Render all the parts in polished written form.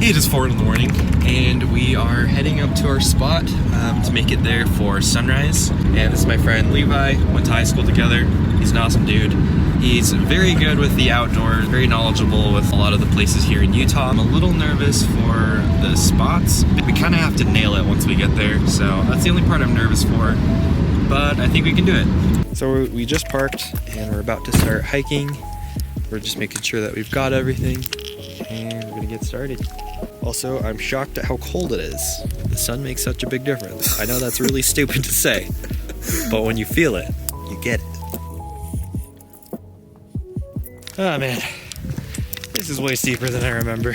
It is 4 in the morning, and we are heading up to our spot to make it there for sunrise. And this is my friend Levi. Went to high school together. He's an awesome dude. He's very good with the outdoors, very knowledgeable with a lot of the places here in Utah. I'm a little nervous for the spots. We kind of have to nail it once we get there, so that's the only part I'm nervous for, but I think we can do it. So we just parked, and we're about to start hiking. We're just making sure that we've got everything, and we're gonna get started. Also, I'm shocked at how cold it is. The sun makes such a big difference. I know that's really stupid to say, but when you feel it, you get it. Oh man, this is way steeper than I remember.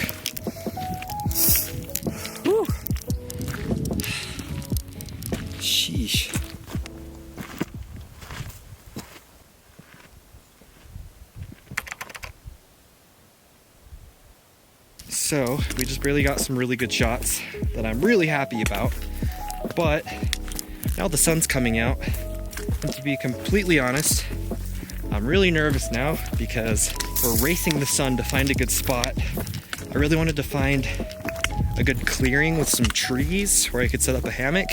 Whew. Sheesh. So, we just barely got some really good shots that I'm really happy about, but now the sun's coming out, and to be completely honest, I'm really nervous now because we're racing the sun to find a good spot. I really wanted to find a good clearing with some trees where I could set up a hammock,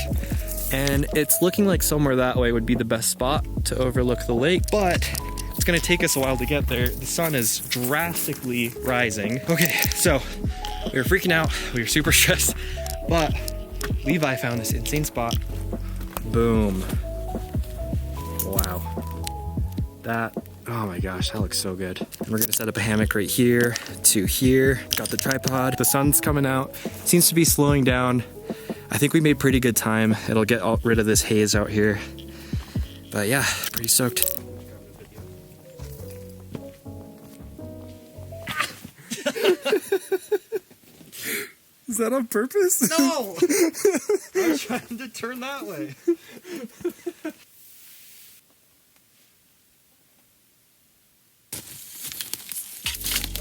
and it's looking like somewhere that way would be the best spot to overlook the lake, but it's gonna take us a while to get there. The sun is drastically rising. Okay, so we were freaking out, we were super stressed, but Levi found this insane spot. Boom. Wow. That, oh my gosh, that looks so good. And we're gonna set up a hammock right here to here. Got the tripod, the sun's coming out. Seems to be slowing down. I think we made pretty good time. It'll get rid of this haze out here. But yeah, pretty stoked. Is that on purpose? No! I was trying to turn that way.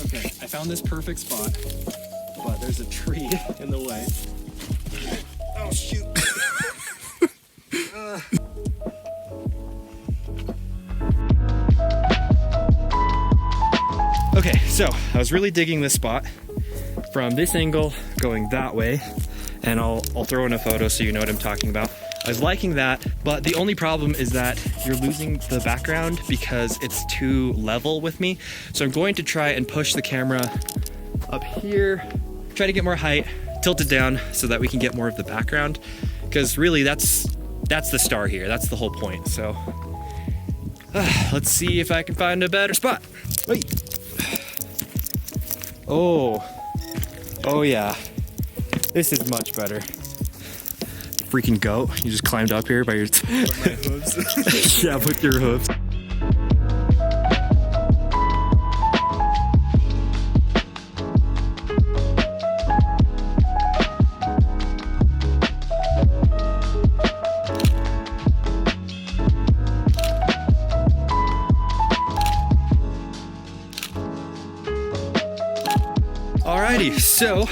Okay, I found this perfect spot, but there's a tree in the way. Oh shoot. Okay, so I was really digging this spot from this angle going that way, and I'll throw in a photo so you know what I'm talking about. I was liking that, but the only problem is that you're losing the background because it's too level with me. So I'm going to try and push the camera up here, try to get more height, tilt it down so that we can get more of the background, because really that's the star here. That's the whole point. So let's see if I can find a better spot. Wait. Oh yeah, this is much better. Freaking goat, you just climbed up here by your with my hooves. Yeah, with your hooves. Alrighty, so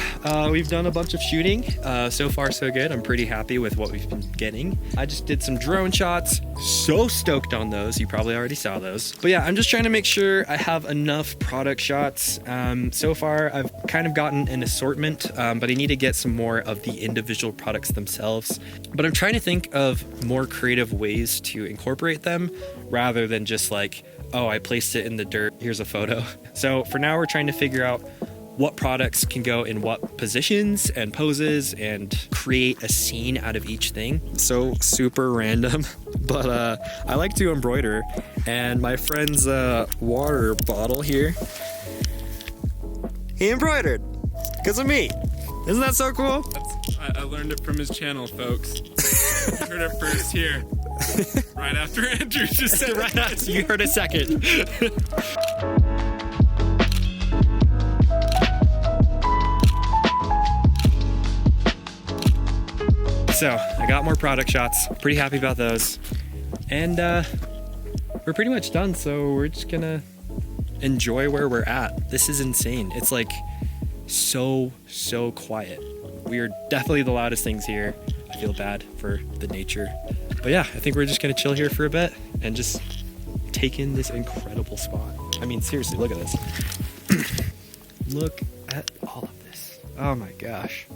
we've done a bunch of shooting. So far so good. I'm pretty happy with what we've been getting. I just did some drone shots. So stoked on those. You probably already saw those. But yeah, I'm just trying to make sure I have enough product shots. So far I've kind of gotten an assortment, but I need to get some more of the individual products themselves. But I'm trying to think of more creative ways to incorporate them rather than just like, oh, I placed it in the dirt, here's a photo. So for now we're trying to figure out what products can go in what positions and poses and create a scene out of each thing. So super random, but I like to embroider, and my friend's water bottle here, he embroidered because of me. Isn't that so cool? I learned it from his channel, folks. You heard it first here. Right after Andrew just said Right after you heard a second. So I got more product shots, pretty happy about those. And we're pretty much done, so we're just gonna enjoy where we're at. This is insane. It's like so quiet. We are definitely the loudest things here. I feel bad for the nature. But yeah, I think we're just gonna chill here for a bit and just take in this incredible spot. I mean, seriously, look at this. Look at all of this. Oh my gosh.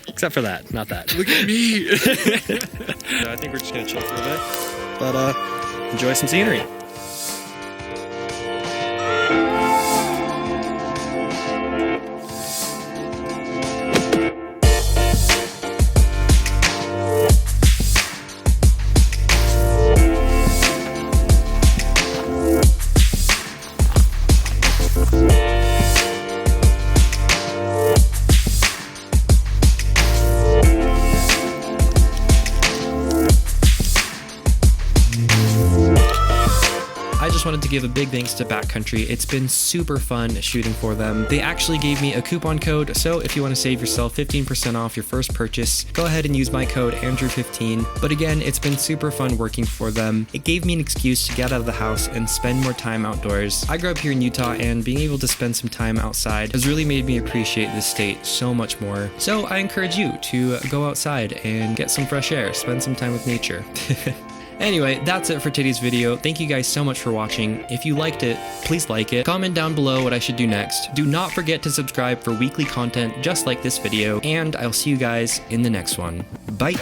Except for that, not that. Look at me. I think we're just gonna chill for a bit, but enjoy some scenery. I just wanted to give a big thanks to Backcountry. It's been super fun shooting for them. They actually gave me a coupon code, so if you want to save yourself 15% off your first purchase, go ahead and use my code Anjroo15. But again, it's been super fun working for them. It gave me an excuse to get out of the house and spend more time outdoors. I grew up here in Utah, and being able to spend some time outside has really made me appreciate this state so much more. So I encourage you to go outside and get some fresh air, spend some time with nature. Anyway, that's it for today's video. Thank you guys so much for watching. If you liked it, please like it. Comment down below what I should do next. Do not forget to subscribe for weekly content just like this video, and I'll see you guys in the next one. Bye!